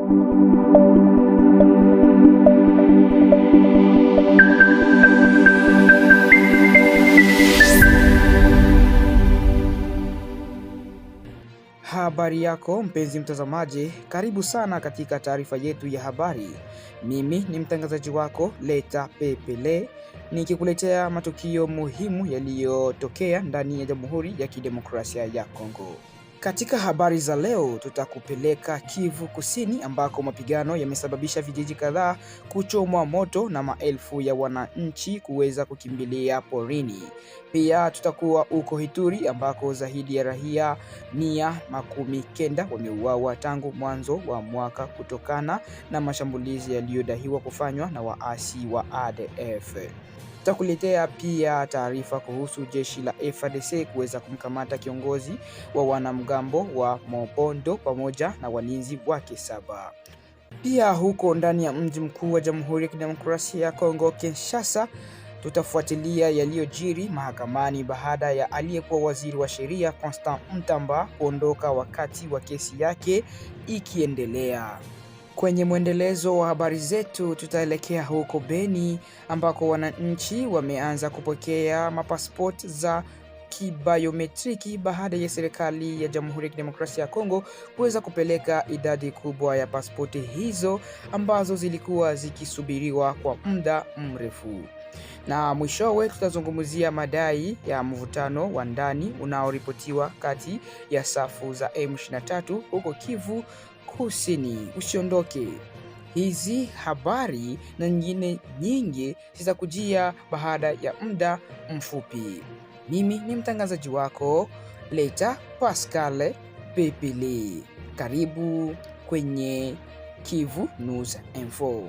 Habari yako mpenzi mtazamaji, karibu sana katika taarifa yetu ya habari. Mimi ni mtangazaji wako Leta Pepele, nikikuletea matukio muhimu yaliyotokea ndani ya Jamhuri ya Kidemokrasia ya Kongo. Katika habari za leo tutakupeleka Kivu Kusini ambako mapigano yamesababisha vijiji kadhaa kuchomwa moto na maelfu ya wananchi kuweza kukimbilia porini. Pia tutakuwa uko Ituri ambako zaidi ya raia 190 wameuawa tangu mwanzo wa mwaka kutokana na mashambulizi yaliyodaiwa kufanywa na waasi wa ADF. Tutakuletea pia taarifa kuhusu jeshi la FARDC kuweza kumkamata kiongozi wa wanamgambo wa Mobondo pamoja na walinzi wake 7. Pia huko ndani ya mji mkuu wa Jamhuri ya Kidemokrasia ya Kongo, Kinshasa, tutafuatilia yaliyojiri mahakamani baada ya aliyekuwa waziri wa sheria Constant Mutamba kuondoka wakati wa kesi yake ikiendelea. Kwenye mwendelezo wa habari zetu tutaelekea huko Beni ambako wananchi wameanza kupokea mapasipoti za kibiometriki baada ya serikali ya Jamhuri ya Kidemokrasia ya Kongo kuweza kupeleka idadi kubwa ya pasipoti hizo ambazo zilikuwa zikisubiriwa kwa muda mrefu. Na mwishowe tutazungumzia madai ya mvutano wa ndani unaoripotiwa kati ya safu za M23 huko Kivu Kusini. Usiondoke. Hizi habari na nyingine nyingi zitakujia baada ya muda mfupi. Mimi ni mtangazaji wako Leta Pascal Pepele. Karibu kwenye Kivu News Info.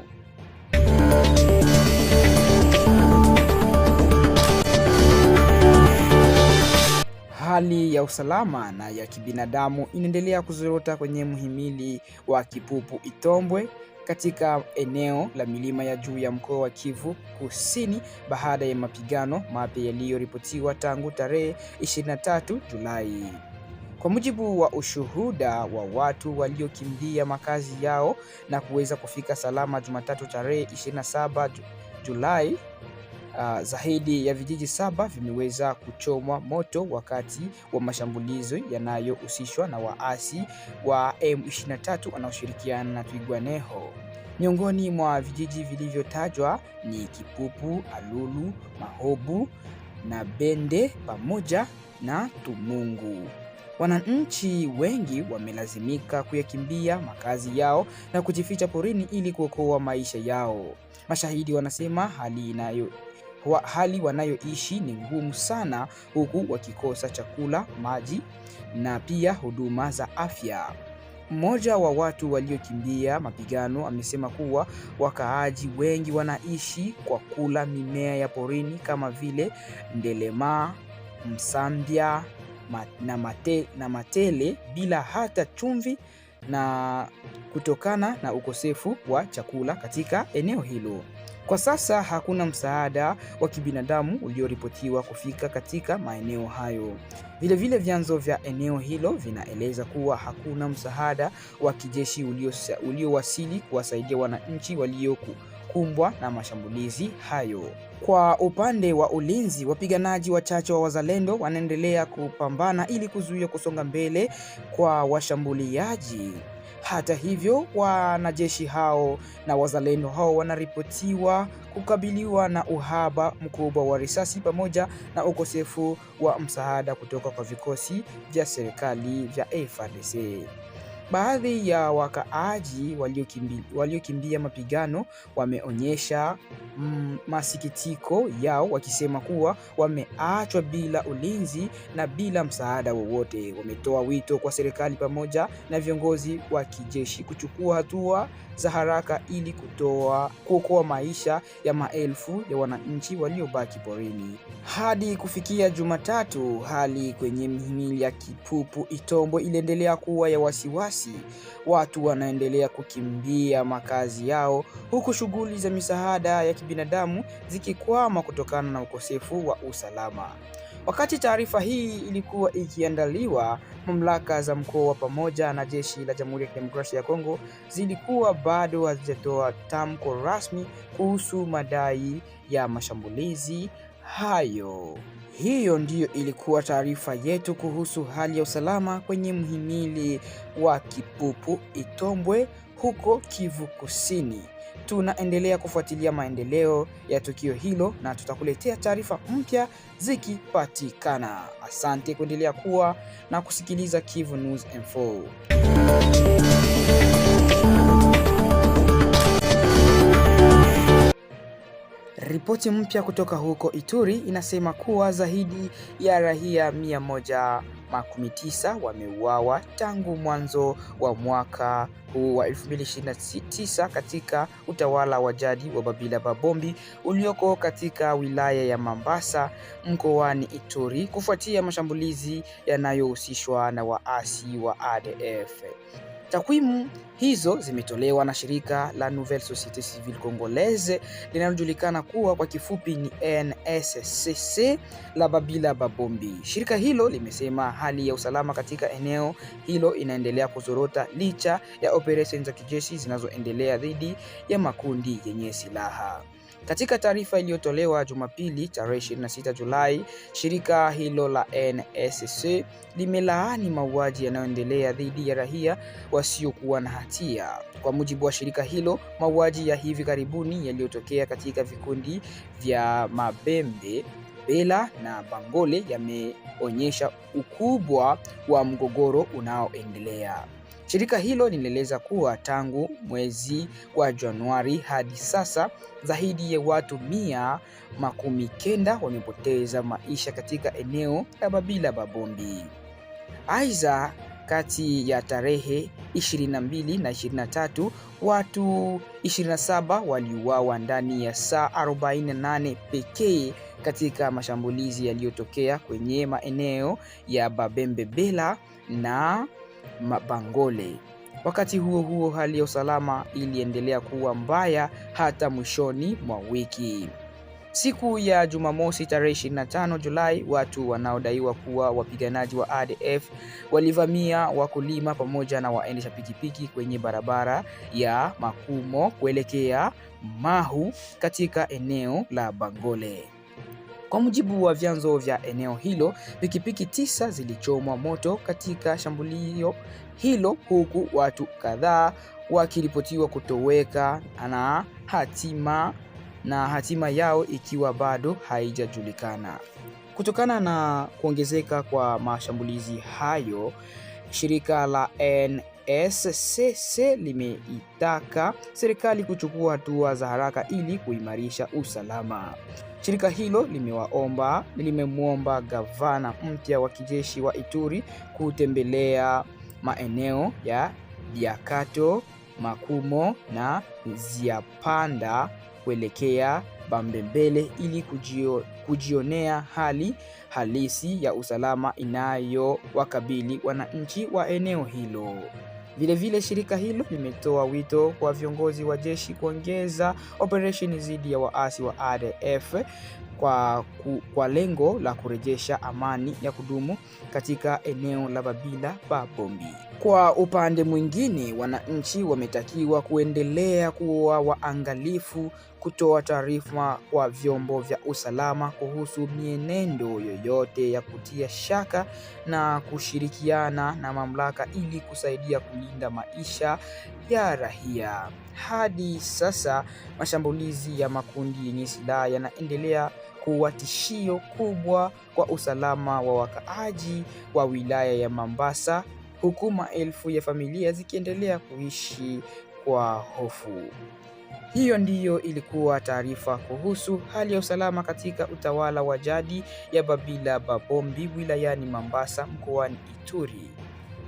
Hali ya usalama na ya kibinadamu inaendelea kuzorota kwenye mhimili wa Kipupu Itombwe katika eneo la milima ya juu ya mkoa wa Kivu Kusini baada ya mapigano mapya yaliyoripotiwa tangu tarehe 23 Julai. Kwa mujibu wa ushuhuda wa watu waliokimbia makazi yao na kuweza kufika salama Jumatatu tarehe 27 Julai, zaidi ya vijiji 7 vimeweza kuchomwa moto wakati wa mashambulizi yanayohusishwa na waasi wa M23 wanaoshirikiana na Twirwaneho. Miongoni mwa vijiji vilivyotajwa ni Kipupu, Alulu, Mahobu na Bende pamoja na Tumungu. Wananchi wengi wamelazimika kuyakimbia makazi yao na kujificha porini ili kuokoa maisha yao. Mashahidi wanasema hali wanayoishi ni ngumu sana, huku wakikosa chakula, maji na pia huduma za afya. Mmoja wa watu waliokimbia mapigano amesema kuwa wakaaji wengi wanaishi kwa kula mimea ya porini kama vile ndelema, msambia na matele bila hata chumvi, na kutokana na ukosefu wa chakula katika eneo hilo. Kwa sasa hakuna msaada wa kibinadamu ulioripotiwa kufika katika maeneo hayo. Vilevile vyanzo vya eneo hilo vinaeleza kuwa hakuna msaada wa kijeshi uliowasili kuwasaidia wananchi waliokumbwa na mashambulizi hayo. Kwa upande wa ulinzi, wapiganaji wachache wa wazalendo wanaendelea kupambana ili kuzuia kusonga mbele kwa washambuliaji. Hata hivyo, wanajeshi hao na wazalendo hao wanaripotiwa kukabiliwa na uhaba mkubwa wa risasi pamoja na ukosefu wa msaada kutoka kwa vikosi vya serikali vya FARDC. Baadhi ya wakaaji waliokimbia mapigano wameonyesha masikitiko yao wakisema kuwa wameachwa bila ulinzi na bila msaada wowote. Wametoa wito kwa serikali pamoja na viongozi wa kijeshi kuchukua hatua za haraka ili kuokoa maisha ya maelfu ya wananchi waliobaki porini. Hadi kufikia Jumatatu, hali kwenye mihimili ya Kipupu Itombwe iliendelea kuwa ya wasiwasi. Watu wanaendelea kukimbia makazi yao huku shughuli za misaada ya kibinadamu zikikwama kutokana na ukosefu wa usalama. Wakati taarifa hii ilikuwa ikiandaliwa, mamlaka za mkoa pamoja na jeshi la Jamhuri ya Kidemokrasia ya Kongo zilikuwa bado hazijatoa tamko rasmi kuhusu madai ya mashambulizi hayo. Hiyo ndiyo ilikuwa taarifa yetu kuhusu hali ya usalama kwenye mhimili wa Kipupu Itombwe huko Kivu Kusini. Tunaendelea kufuatilia maendeleo ya tukio hilo na tutakuletea taarifa mpya zikipatikana. Asante kuendelea kuwa na kusikiliza Kivu News Info. Ripoti mpya kutoka huko Ituri inasema kuwa zaidi ya raia 119 wameuawa tangu mwanzo wa mwaka huu wa 2029 katika utawala wa jadi wa Babila Babombi ulioko katika wilaya ya Mambasa mkoani Ituri kufuatia mashambulizi yanayohusishwa na waasi wa ADF. Takwimu hizo zimetolewa na shirika la Nouvelle Société Civile Congolaise linalojulikana kuwa kwa kifupi ni NSCC la Babila Babombi. Shirika hilo limesema hali ya usalama katika eneo hilo inaendelea kuzorota licha ya operesheni za kijeshi zinazoendelea dhidi ya makundi yenye silaha. Katika taarifa iliyotolewa Jumapili tarehe 26 Julai, shirika hilo la NSC limelaani mauaji yanayoendelea dhidi ya raia wasiokuwa na hatia. Kwa mujibu wa shirika hilo, mauaji ya hivi karibuni yaliyotokea katika vikundi vya Mabembe, Bela na Bangole yameonyesha ukubwa wa mgogoro unaoendelea. Shirika hilo linaeleza kuwa tangu mwezi wa Januari hadi sasa zaidi ya watu 119 wamepoteza maisha katika eneo la Babila Babombi. Aidha, kati ya tarehe 22 na 23 watu 27 waliuawa ndani ya saa 48 pekee katika mashambulizi yaliyotokea kwenye maeneo ya Babembe, Bela na Bangole. Wakati huo huo, hali ya usalama iliendelea kuwa mbaya hata mwishoni mwa wiki. Siku ya Jumamosi tarehe 25 Julai, watu wanaodaiwa kuwa wapiganaji wa ADF walivamia wakulima pamoja na waendesha pikipiki kwenye barabara ya Makumo kuelekea Mahu katika eneo la Bangole. Kwa mujibu wa vyanzo vya eneo hilo, pikipiki 9 zilichomwa moto katika shambulio hilo, huku watu kadhaa wakiripotiwa kutoweka na hatima yao ikiwa bado haijajulikana. Kutokana na kuongezeka kwa mashambulizi hayo, shirika la NSCC limeitaka serikali kuchukua hatua za haraka ili kuimarisha usalama. Shirika hilo limemwomba gavana mpya wa kijeshi wa Ituri kutembelea maeneo ya Biakato, Makumo na Ziapanda kuelekea Bambembele ili kujionea hali halisi ya usalama inayowakabili wananchi wa eneo hilo. Vilevile shirika hilo limetoa wito kwa viongozi wa jeshi kuongeza operesheni dhidi ya waasi wa ADF kwa lengo la kurejesha amani ya kudumu katika eneo la Babila Babombi. Kwa upande mwingine, wananchi wametakiwa kuendelea kuwa waangalifu, kutoa taarifa kwa vyombo vya usalama kuhusu mienendo yoyote ya kutia shaka na kushirikiana na mamlaka ili kusaidia kulinda maisha ya raia. Hadi sasa, mashambulizi ya makundi yenye silaha yanaendelea kuwa tishio kubwa kwa usalama wa wakaaji wa wilaya ya Mambasa, huku maelfu ya familia zikiendelea kuishi kwa hofu. Hiyo ndiyo ilikuwa taarifa kuhusu hali ya usalama katika utawala wa jadi ya Babila Babombi wilayani Mambasa mkoani Ituri.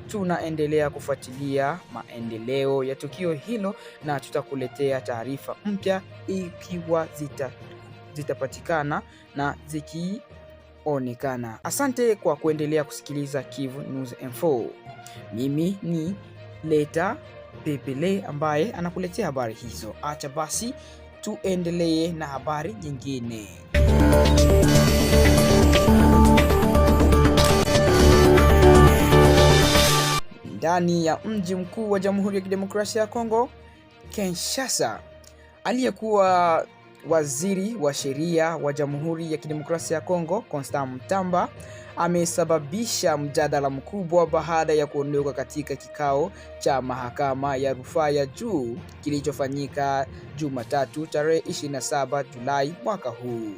Tunaendelea kufuatilia maendeleo ya tukio hilo na tutakuletea taarifa mpya ikiwa zitapatikana na zikionekana. Asante kwa kuendelea kusikiliza Kivu News Info. Mimi ni Leta Pepele ambaye anakuletea habari hizo. Acha basi tuendelee na habari nyingine. ndani ya mji mkuu wa Jamhuri ya Kidemokrasia ya Kongo, Kinshasa. Aliyekuwa waziri wa sheria wa Jamhuri ya Kidemokrasia ya Kongo, Constant Mutamba, amesababisha mjadala mkubwa baada ya kuondoka katika kikao cha mahakama ya rufaa ya juu kilichofanyika Jumatatu tarehe 27 Julai mwaka huu.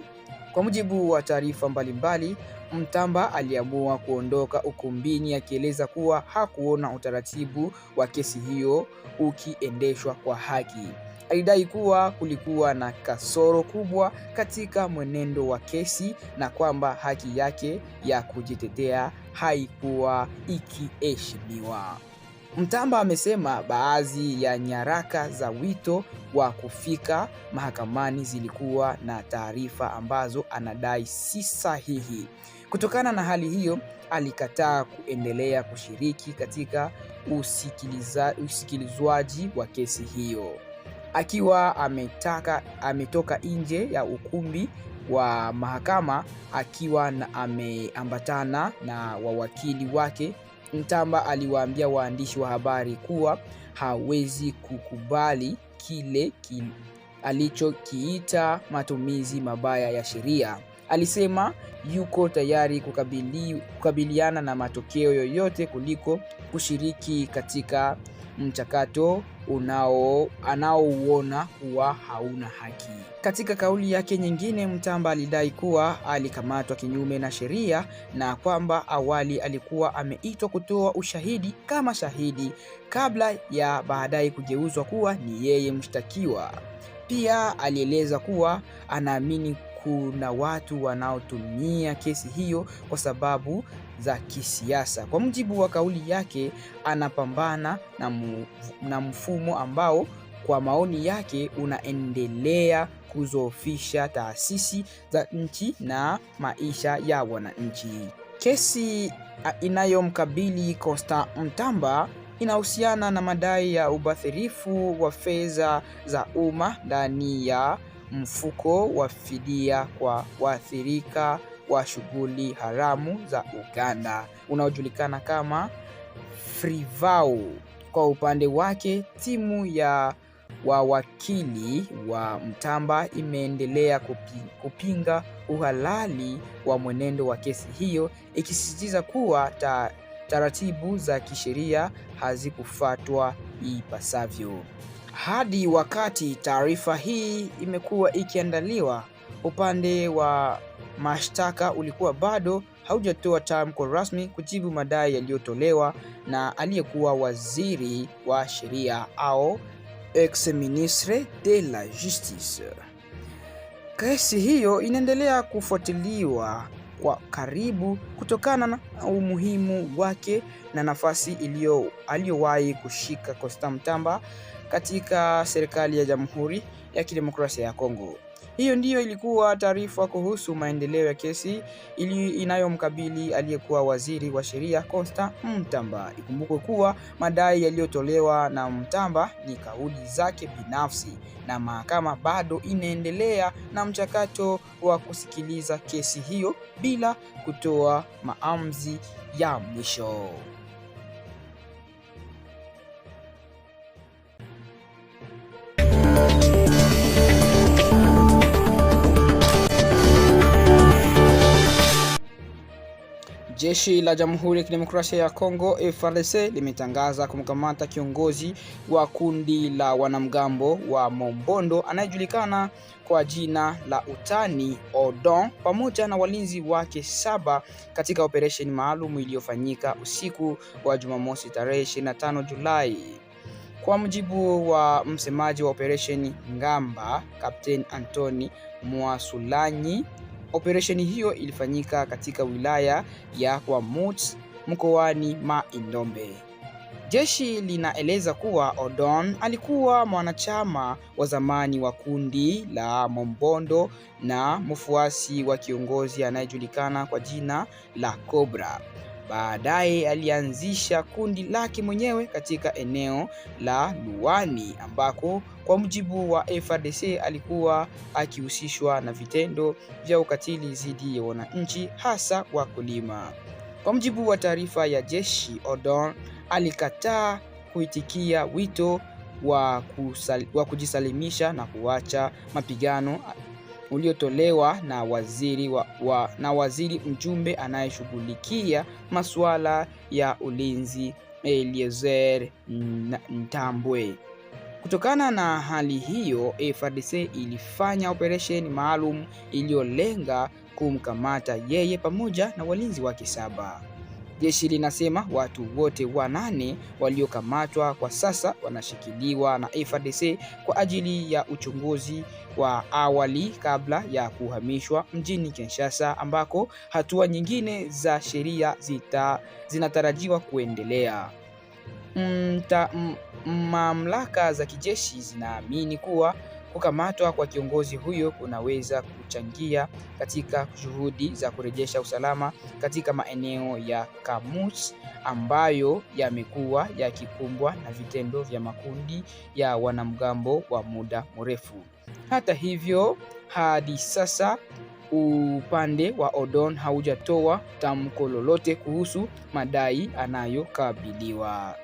Kwa mujibu wa taarifa mbalimbali, Mutamba aliamua kuondoka ukumbini akieleza kuwa hakuona utaratibu wa kesi hiyo ukiendeshwa kwa haki. Alidai kuwa kulikuwa na kasoro kubwa katika mwenendo wa kesi na kwamba haki yake ya kujitetea haikuwa ikiheshimiwa. Mutamba amesema baadhi ya nyaraka za wito wa kufika mahakamani zilikuwa na taarifa ambazo anadai si sahihi. Kutokana na hali hiyo, alikataa kuendelea kushiriki katika usikilizwaji wa kesi hiyo. Akiwa ametoka nje ya ukumbi wa mahakama akiwa ameambatana na wawakili wake, Mutamba aliwaambia waandishi wa habari kuwa hawezi kukubali kile alichokiita matumizi mabaya ya sheria. Alisema yuko tayari kukabiliana na matokeo yoyote kuliko kushiriki katika mchakato anaouona kuwa hauna haki. Katika kauli yake nyingine, Mutamba alidai kuwa alikamatwa kinyume na sheria na kwamba awali alikuwa ameitwa kutoa ushahidi kama shahidi kabla ya baadaye kugeuzwa kuwa ni yeye mshtakiwa. Pia alieleza kuwa anaamini kuna watu wanaotumia kesi hiyo kwa sababu za kisiasa. Kwa mujibu wa kauli yake, anapambana na mfumo ambao kwa maoni yake unaendelea kuzoofisha taasisi za nchi na maisha ya wananchi. Kesi inayomkabili Constant Mutamba inahusiana na madai ya ubadhirifu wa fedha za umma ndani ya mfuko wa fidia kwa waathirika wa shughuli haramu za Uganda unaojulikana kama Frivau. Kwa upande wake, timu ya wawakili wa Mutamba imeendelea kupinga uhalali wa mwenendo wa kesi hiyo, ikisisitiza kuwa taratibu za kisheria hazikufuatwa ipasavyo. Hadi wakati taarifa hii imekuwa ikiandaliwa, upande wa mashtaka ulikuwa bado haujatoa tamko rasmi kujibu madai yaliyotolewa na aliyekuwa waziri wa sheria au ex-ministre de la Justice. Kesi hiyo inaendelea kufuatiliwa kwa karibu kutokana na umuhimu wake na nafasi aliyowahi kushika Constant Mutamba katika serikali ya Jamhuri ya Kidemokrasia ya Kongo. Hiyo ndiyo ilikuwa taarifa kuhusu maendeleo ya kesi inayomkabili aliyekuwa waziri wa sheria Constant Mutamba. Ikumbukwe kuwa madai yaliyotolewa na Mutamba ni kauli zake binafsi na mahakama bado inaendelea na mchakato wa kusikiliza kesi hiyo bila kutoa maamuzi ya mwisho. Jeshi la Jamhuri ya Kidemokrasia ya Kongo FARDC limetangaza kumkamata kiongozi wa kundi la wanamgambo wa Mombondo anayejulikana kwa jina la utani Odon pamoja na walinzi wake 7 katika operesheni maalum iliyofanyika usiku wa Jumamosi tarehe 25 Julai. Kwa mujibu wa msemaji wa operesheni Ngamba, Captain Anthony Mwasulanyi, operesheni hiyo ilifanyika katika wilaya ya Kwamut mkoani Mai-Ndombe. Jeshi linaeleza kuwa Odon alikuwa mwanachama wa zamani wa kundi la Mombondo na mfuasi wa kiongozi anayejulikana kwa jina la Cobra. Baadaye alianzisha kundi lake mwenyewe katika eneo la Luwani ambako kwa mujibu wa FARDC alikuwa akihusishwa na vitendo vya ukatili dhidi ya wananchi hasa wakulima. Kwa mujibu wa taarifa ya jeshi, Odon alikataa kuitikia wito wa kujisalimisha na kuacha mapigano uliotolewa na waziri mjumbe anayeshughulikia masuala ya ulinzi Eliezer Ntambwe. Kutokana na hali hiyo, FARDC ilifanya operesheni maalum iliyolenga kumkamata yeye pamoja na walinzi wake 7. Jeshi linasema watu wote 8 waliokamatwa kwa sasa wanashikiliwa na FARDC kwa ajili ya uchunguzi wa awali kabla ya kuhamishwa mjini Kinshasa, ambako hatua nyingine za sheria zinatarajiwa kuendelea. Mamlaka za kijeshi zinaamini kuwa kukamatwa kwa kiongozi huyo kunaweza kuchangia katika juhudi za kurejesha usalama katika maeneo ya Kamus ambayo yamekuwa yakikumbwa na vitendo vya makundi ya wanamgambo wa muda mrefu. Hata hivyo, hadi sasa upande wa Odon haujatoa tamko lolote kuhusu madai anayokabiliwa.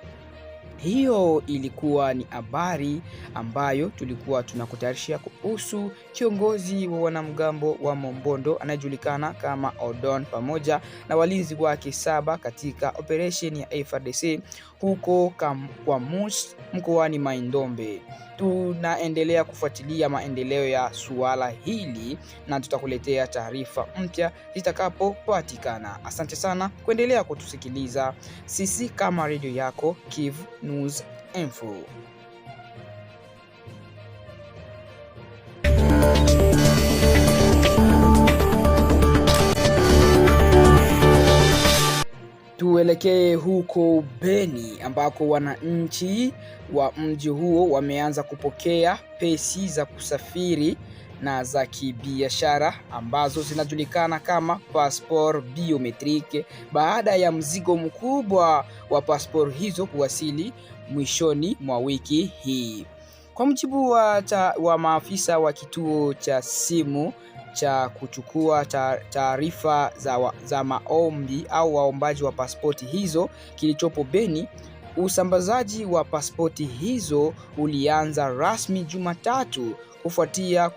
Hiyo ilikuwa ni habari ambayo tulikuwa tunakutayarishia kuhusu kiongozi wa wanamgambo wa Mombondo anayejulikana kama Odon pamoja na walinzi wake 7 katika operation ya FARDC huko Kamus mkoani Mai-Ndombe. Tunaendelea kufuatilia maendeleo ya suala hili na tutakuletea taarifa mpya zitakapopatikana. Asante sana kuendelea kutusikiliza sisi kama radio yako Kivu News Info. Tuelekee huko Beni ambako wananchi wa mji huo wameanza kupokea pesi za kusafiri na za kibiashara ambazo zinajulikana kama passport biometrique baada ya mzigo mkubwa wa passport hizo kuwasili mwishoni mwa wiki hii. Kwa mujibu wa maafisa wa kituo cha simu cha kuchukua taarifa za maombi au waombaji wa pasipoti hizo kilichopo Beni, usambazaji wa pasipoti hizo ulianza rasmi Jumatatu kufuatia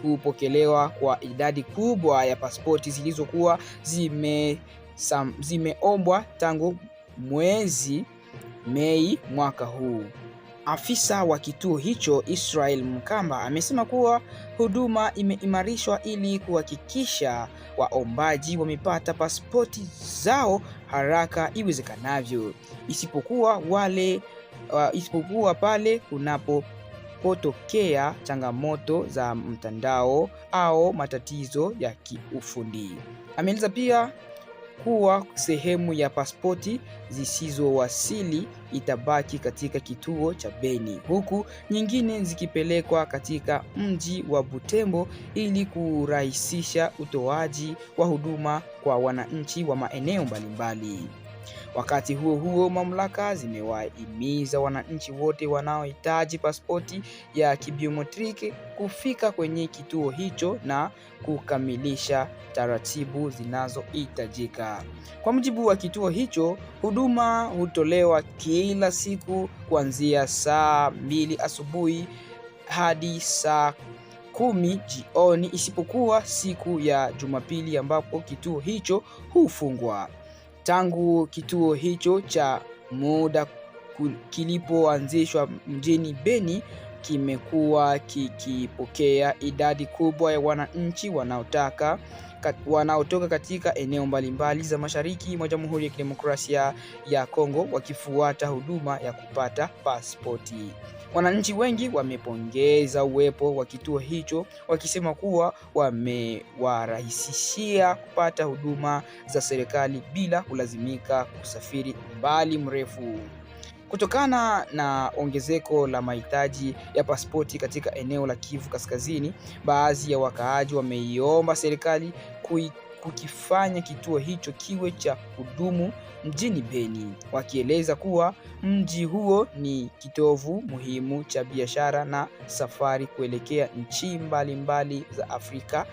kupokelewa kwa idadi kubwa ya pasipoti zilizokuwa zimeombwa tangu mwezi Mei mwaka huu. Afisa wa kituo hicho Israel Mkamba amesema kuwa huduma imeimarishwa ili kuhakikisha waombaji wamepata pasipoti zao haraka iwezekanavyo, isipokuwa pale kunapotokea changamoto za mtandao au matatizo ya kiufundi. Ameeleza pia kuwa sehemu ya pasipoti zisizowasili itabaki katika kituo cha Beni, huku nyingine zikipelekwa katika mji wa Butembo ili kurahisisha utoaji wa huduma kwa wananchi wa maeneo mbalimbali. Wakati huo huo, mamlaka zimewahimiza wananchi wote wanaohitaji pasipoti ya kibiometriki kufika kwenye kituo hicho na kukamilisha taratibu zinazohitajika. Kwa mujibu wa kituo hicho, huduma hutolewa kila siku kuanzia saa 2 asubuhi hadi saa 10 jioni, isipokuwa siku ya Jumapili ambapo kituo hicho hufungwa. Tangu kituo hicho cha muda kilipoanzishwa mjini Beni, kimekuwa kikipokea idadi kubwa ya wananchi wanaotoka katika eneo mbalimbali za mashariki mwa Jamhuri ya Kidemokrasia ya Kongo wakifuata huduma ya kupata pasipoti. Wananchi wengi wamepongeza uwepo wa kituo hicho wakisema kuwa wamewarahisishia kupata huduma za serikali bila kulazimika kusafiri umbali mrefu. Kutokana na ongezeko la mahitaji ya pasipoti katika eneo la Kivu Kaskazini, baadhi ya wakaaji wameiomba serikali kukifanya kituo hicho kiwe cha kudumu mjini Beni, wakieleza kuwa mji huo ni kitovu muhimu cha biashara na safari kuelekea nchi mbalimbali za Afrika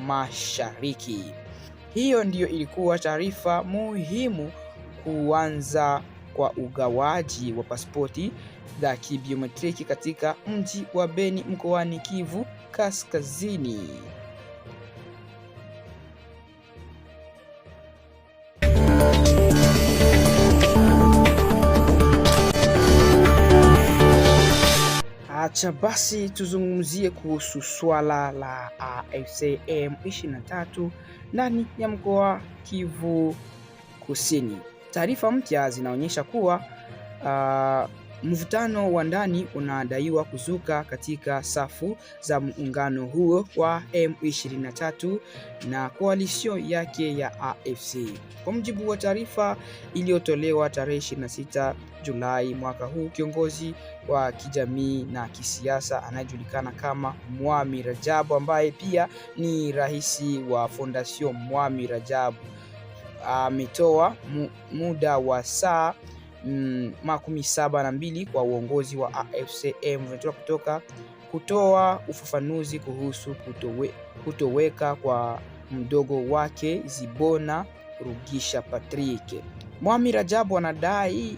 Mashariki. Hiyo ndiyo ilikuwa taarifa muhimu kuanza kwa ugawaji wa pasipoti za kibiometriki katika mji wa Beni mkoani Kivu Kaskazini. Acha basi tuzungumzie kuhusu swala la AFC M23 ndani ya mkoa Kivu Kusini. Taarifa mpya zinaonyesha kuwa mvutano wa ndani unadaiwa kuzuka katika safu za muungano huo wa M23 na koalisyon yake ya AFC. Kwa mujibu wa taarifa iliyotolewa tarehe 26 Julai mwaka huu, kiongozi wa kijamii na kisiasa anayejulikana kama Mwami Rajabu, ambaye pia ni rais wa Fondation Mwami Rajabu, ametoa muda wa saa 72 kwa uongozi wa AFC M23 kutoa ufafanuzi kuhusu kutoweka kwa mdogo wake Zibona Rugisha Patrick. Mwami Rajabu anadai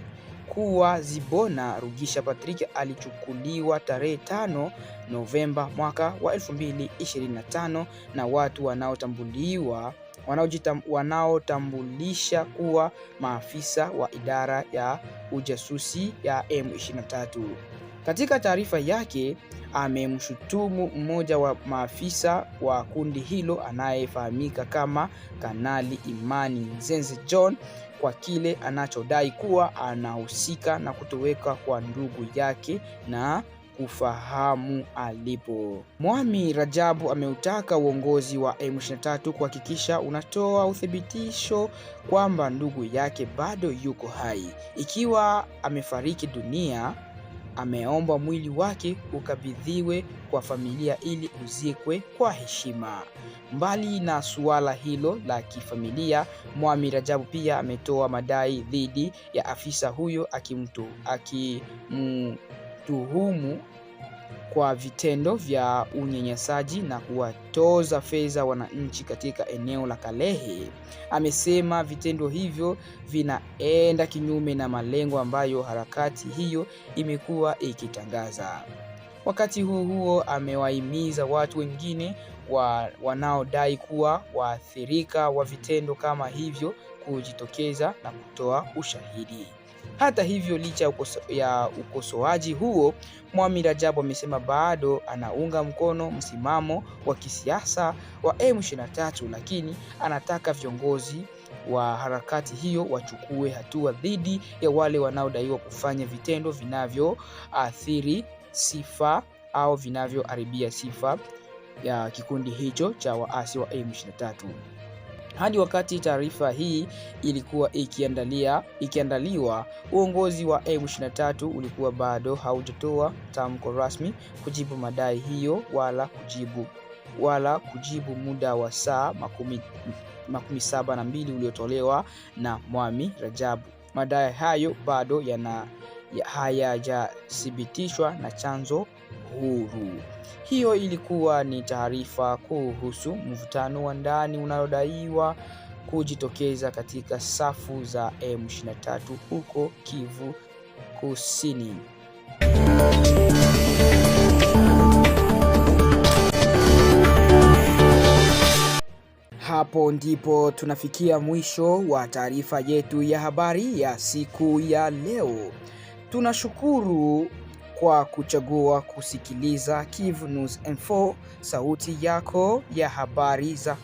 kuwa Zibona Rugisha Patrick alichukuliwa tarehe 5 Novemba mwaka wa 2025 na watu wanaotambulisha kuwa maafisa wa idara ya ujasusi ya M23. Katika taarifa yake, amemshutumu mmoja wa maafisa wa kundi hilo anayefahamika kama Kanali Imani Nzenze John kwa kile anachodai kuwa anahusika na kutoweka kwa ndugu yake na kufahamu alipo. Mwami Rajabu ameutaka uongozi wa M23 kuhakikisha unatoa uthibitisho kwamba ndugu yake bado yuko hai. Ikiwa amefariki dunia, ameomba mwili wake ukabidhiwe kwa familia ili uzikwe kwa heshima. Mbali na suala hilo la kifamilia, Mwami Rajabu pia ametoa madai dhidi ya afisa huyo akimtuhumu kwa vitendo vya unyanyasaji na kuwatoza fedha wananchi katika eneo la Kalehe. Amesema vitendo hivyo vinaenda kinyume na malengo ambayo harakati hiyo imekuwa ikitangaza. Wakati huo amewahimiza watu wengine wanaodai kuwa waathirika wa vitendo kama hivyo kujitokeza na kutoa ushahidi. Hata hivyo, licha ya ukosoaji huo, Mwami Rajabu amesema bado anaunga mkono msimamo wa kisiasa wa M23, lakini anataka viongozi wa harakati hiyo wachukue hatua dhidi ya wale wanaodaiwa kufanya vitendo vinavyoathiri sifa au vinavyoharibia sifa ya kikundi hicho cha waasi wa M23. Hadi wakati taarifa hii ilikuwa ikiandaliwa, uongozi wa M23 ulikuwa bado haujatoa tamko rasmi kujibu madai hiyo wala kujibu muda wa saa 72 uliotolewa na Mwami Rajabu. Madai hayo bado hayajathibitishwa na chanzo huru. Hiyo ilikuwa ni taarifa kuhusu mvutano wa ndani unaodaiwa kujitokeza katika safu za M23 huko Kivu Kusini. Hapo ndipo tunafikia mwisho wa taarifa yetu ya habari ya siku ya leo. Tunashukuru kwa kuchagua kusikiliza Kivu News Info, sauti yako ya habari za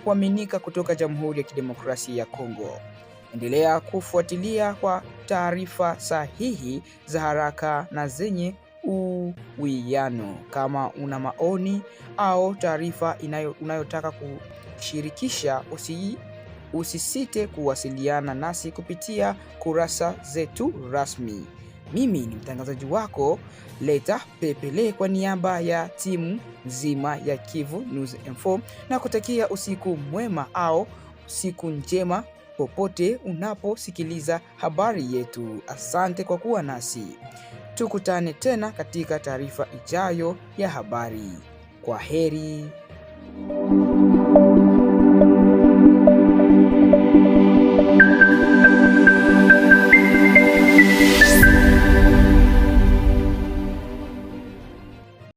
kuaminika kutoka Jamhuri ya Kidemokrasia ya Kongo. Endelea kufuatilia kwa taarifa sahihi za haraka na zenye uwiano. Kama una maoni au taarifa unayotaka kushirikisha, usisite kuwasiliana nasi kupitia kurasa zetu rasmi. Mimi ni mtangazaji wako Leta Pepele kwa niaba ya timu nzima ya Kivu News Info, na kutakia usiku mwema au siku njema popote unaposikiliza habari yetu. Asante kwa kuwa nasi. Tukutane tena katika taarifa ijayo ya habari. Kwa heri.